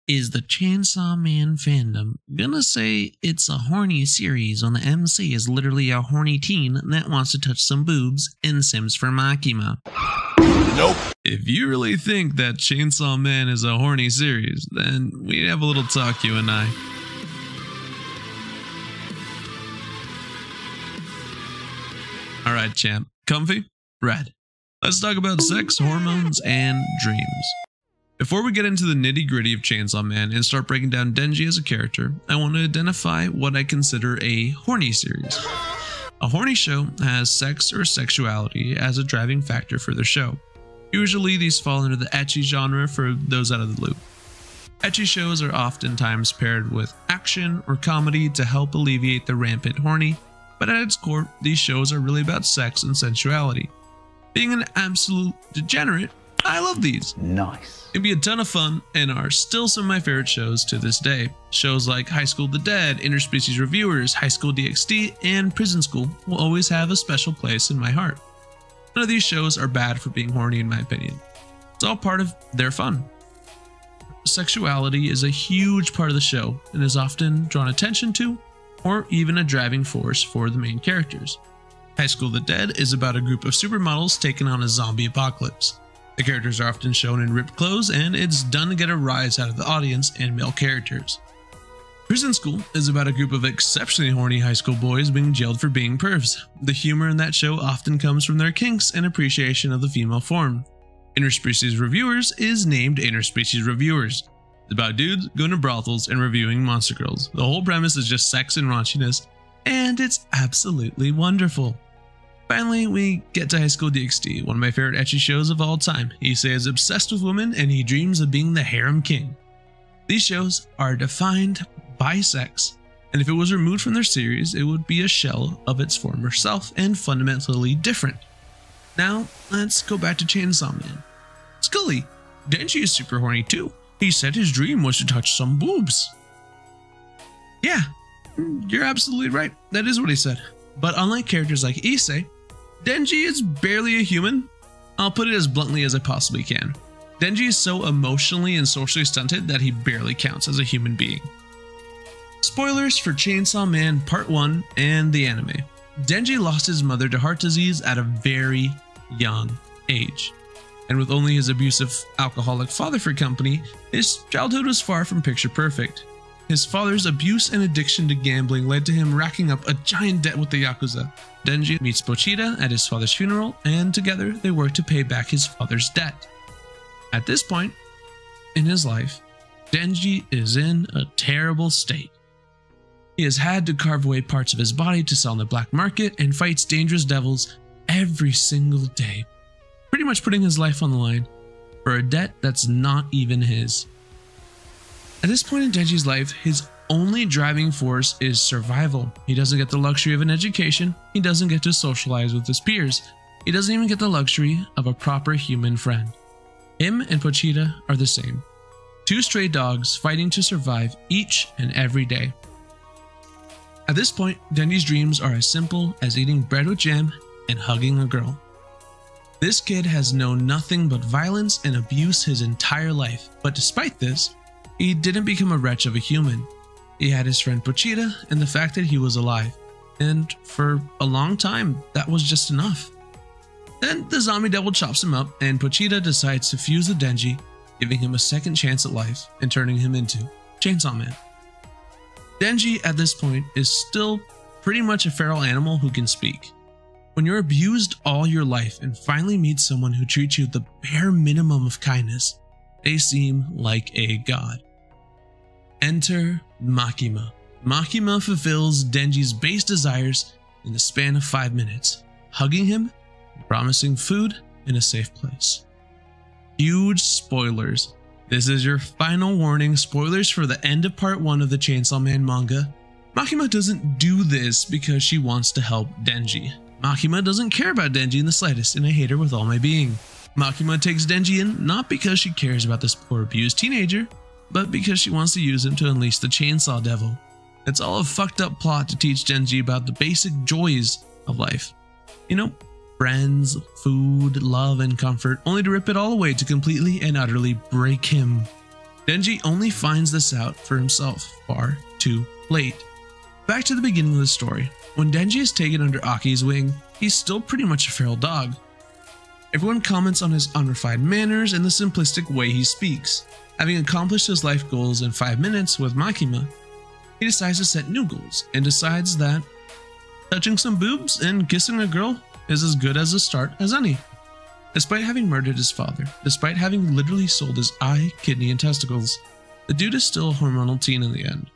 Is the Chainsaw Man fandom gonna say it's a horny series when the MC is literally a horny teen that wants to touch some boobs and sims for Makima? Nope. If you really think that Chainsaw Man is a horny series, then we have a little talk, you and I. Alright, champ. Comfy? Red. Let's talk about sex, hormones, and dreams. Before we get into the nitty-gritty of Chainsaw Man and start breaking down Denji as a character, I want to identify what I consider a horny series. A horny show has sex or sexuality as a driving factor for their show. Usually these fall under the ecchi genre for those out of the loop. Ecchi shows are oftentimes paired with action or comedy to help alleviate the rampant horny, but at its core, these shows are really about sex and sensuality. Being an absolute degenerate, I love these. Nice. It'd be a ton of fun and are still some of my favorite shows to this day. Shows like High School the Dead, Interspecies Reviewers, High School DxD, and Prison School will always have a special place in my heart. None of these shows are bad for being horny in my opinion. It's all part of their fun. Sexuality is a huge part of the show and is often drawn attention to, or even a driving force for the main characters. High School the Dead is about a group of supermodels taking on a zombie apocalypse. The characters are often shown in ripped clothes, and it's done to get a rise out of the audience and male characters. Prison School is about a group of exceptionally horny high school boys being jailed for being pervs. The humor in that show often comes from their kinks and appreciation of the female form. Interspecies Reviewers is named Interspecies Reviewers. It's about dudes going to brothels and reviewing monster girls. The whole premise is just sex and raunchiness, and it's absolutely wonderful. Finally, we get to High School DxD, one of my favorite ecchi shows of all time. Issei is obsessed with women and he dreams of being the harem king. These shows are defined by sex, and if it was removed from their series, it would be a shell of its former self and fundamentally different. Now, let's go back to Chainsaw Man. Scully, Denji is super horny too. He said his dream was to touch some boobs. Yeah, you're absolutely right. That is what he said. But unlike characters like Issei, Denji is barely a human. I'll put it as bluntly as I possibly can. Denji is so emotionally and socially stunted that he barely counts as a human being. Spoilers for Chainsaw Man Part 1 and the anime. Denji lost his mother to heart disease at a very young age. And with only his abusive alcoholic father for company, his childhood was far from picture perfect. His father's abuse and addiction to gambling led to him racking up a giant debt with the Yakuza. Denji meets Pochita at his father's funeral, and together they work to pay back his father's debt. At this point in his life, Denji is in a terrible state. He has had to carve away parts of his body to sell on the black market and fights dangerous devils every single day, pretty much putting his life on the line for a debt that's not even his. At this point in Denji's life, his only driving force is survival. He doesn't get the luxury of an education, he doesn't get to socialize with his peers, he doesn't even get the luxury of a proper human friend. Him and Pochita are the same. Two stray dogs fighting to survive each and every day. At this point, Denji's dreams are as simple as eating bread with jam and hugging a girl. This kid has known nothing but violence and abuse his entire life, but despite this, he didn't become a wretch of a human. He had his friend Pochita and the fact that he was alive, and for a long time, that was just enough. Then the zombie devil chops him up, and Pochita decides to fuse with Denji, giving him a second chance at life and turning him into Chainsaw Man. Denji at this point is still pretty much a feral animal who can speak. When you're abused all your life and finally meet someone who treats you with the bare minimum of kindness, they seem like a god. Enter Makima. Makima fulfills Denji's base desires in the span of 5 minutes, hugging him and promising food in a safe place. Huge spoilers. This is your final warning. Spoilers for the end of part 1 of the Chainsaw Man manga. Makima doesn't do this because she wants to help Denji. Makima doesn't care about Denji in the slightest, and I hate her with all my being. Makima takes Denji in not because she cares about this poor abused teenager, but because she wants to use him to unleash the Chainsaw Devil. It's all a fucked up plot to teach Denji about the basic joys of life. You know, friends, food, love, and comfort, only to rip it all away to completely and utterly break him. Denji only finds this out for himself far too late. Back to the beginning of the story. When Denji is taken under Aki's wing, he's still pretty much a feral dog. Everyone comments on his unrefined manners and the simplistic way he speaks. Having accomplished his life goals in 5 minutes with Makima, he decides to set new goals and decides that touching some boobs and kissing a girl is as good as a start as any. Despite having murdered his father, despite having literally sold his eye, kidney, and testicles, the dude is still a hormonal teen in the end.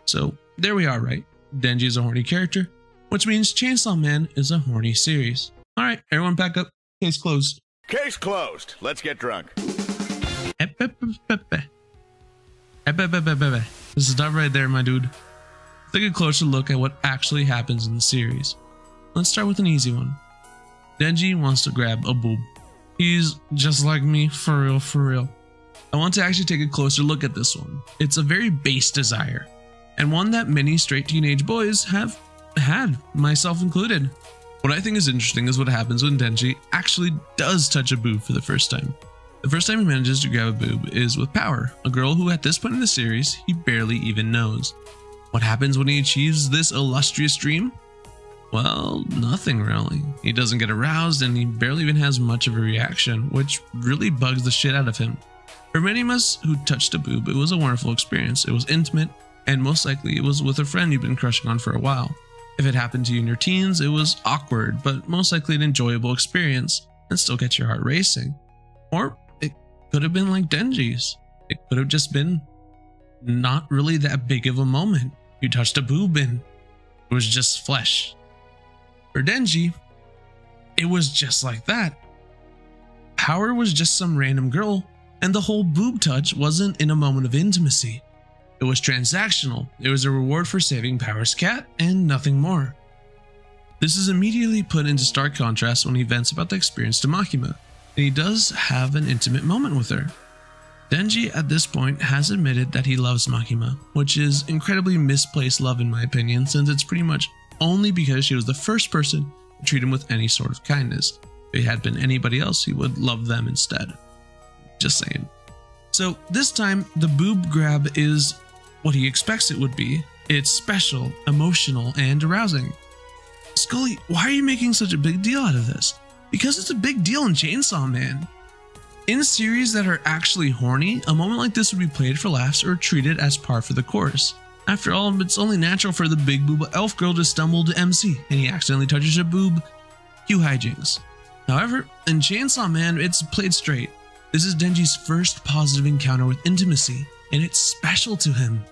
So there we are, right? Denji is a horny character, which means Chainsaw Man is a horny series. Alright, everyone pack up. Case closed. Case closed. Let's get drunk. Stop right there, my dude. Take a closer look at what actually happens in the series. Let's start with an easy one. Denji wants to grab a boob. He's just like me, for real, for real. I want to actually take a closer look at this one. It's a very base desire, and one that many straight teenage boys have had, myself included. What I think is interesting is what happens when Denji actually does touch a boob for the first time. The first time he manages to grab a boob is with Power, a girl who at this point in the series he barely even knows. What happens when he achieves this illustrious dream? Well, nothing really. He doesn't get aroused and he barely even has much of a reaction, which really bugs the shit out of him. For many of us who touched a boob, it was a wonderful experience. It was intimate, and most likely it was with a friend you've been crushing on for a while. If it happened to you in your teens, it was awkward, but most likely an enjoyable experience and still get your heart racing. Or it could have been like Denji's. It could have just been not really that big of a moment. You touched a boob and it was just flesh. For Denji, it was just like that. Power was just some random girl, and the whole boob touch wasn't in a moment of intimacy. It was transactional. It was a reward for saving Power's cat and nothing more. This is immediately put into stark contrast when he vents about the experience to Makima, and he does have an intimate moment with her. Denji at this point has admitted that he loves Makima, which is incredibly misplaced love in my opinion, since it's pretty much only because she was the first person to treat him with any sort of kindness. If it had been anybody else, he would love them instead. Just saying. So this time, the boob grab is what he expects it would be. It's special, emotional, and arousing. Scully, why are you making such a big deal out of this? Because it's a big deal in Chainsaw Man. In series that are actually horny, a moment like this would be played for laughs or treated as par for the course. After all, it's only natural for the big boob elf girl to stumble to MC and he accidentally touches a boob. Cue hijinks. However, in Chainsaw Man, it's played straight. This is Denji's first positive encounter with intimacy, and it's special to him.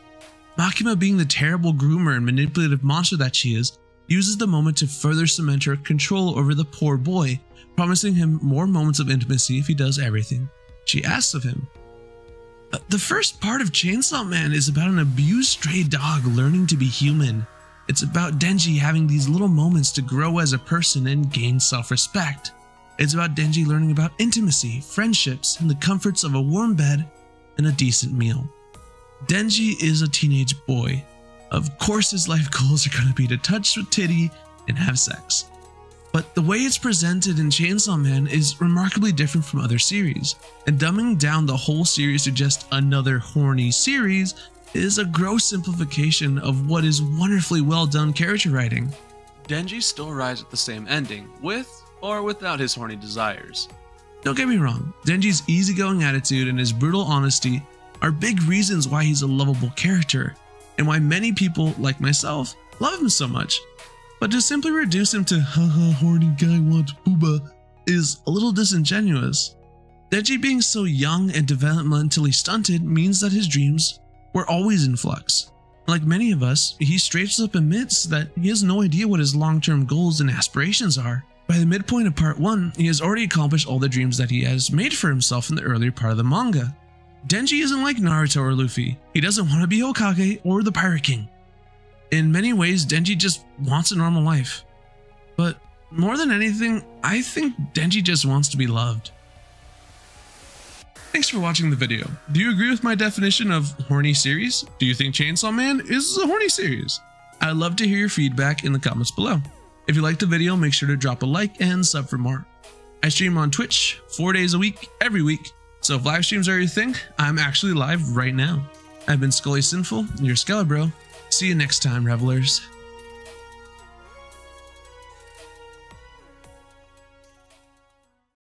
Makima, being the terrible groomer and manipulative monster that she is, uses the moment to further cement her control over the poor boy, promising him more moments of intimacy if he does everything she asks of him. The first part of Chainsaw Man is about an abused stray dog learning to be human. It's about Denji having these little moments to grow as a person and gain self-respect. It's about Denji learning about intimacy, friendships, and the comforts of a warm bed and a decent meal. Denji is a teenage boy. Of course his life goals are going to be to touch with titty and have sex. But the way it's presented in Chainsaw Man is remarkably different from other series, and dumbing down the whole series to just another horny series is a gross simplification of what is wonderfully well done character writing. Denji still arrives at the same ending, with or without his horny desires. Don't get me wrong, Denji's easygoing attitude and his brutal honesty are big reasons why he's a lovable character, and why many people, like myself, love him so much. But to simply reduce him to haha horny guy wants booba is a little disingenuous. Denji being so young and developmentally stunted means that his dreams were always in flux. Like many of us, he straight up admits that he has no idea what his long-term goals and aspirations are. By the midpoint of part 1, he has already accomplished all the dreams that he has made for himself in the earlier part of the manga. Denji isn't like Naruto or Luffy. He doesn't want to be Hokage or the Pirate King. In many ways, Denji just wants a normal life. But more than anything, I think Denji just wants to be loved. Thanks for watching the video. Do you agree with my definition of horny series? Do you think Chainsaw Man is a horny series? I'd love to hear your feedback in the comments below. If you liked the video, make sure to drop a like and sub for more. I stream on Twitch 4 days a week, every week, So if live streams are your thing, I'm actually live right now. I've been Scully Sinful, your Skelebro. See you next time, revelers.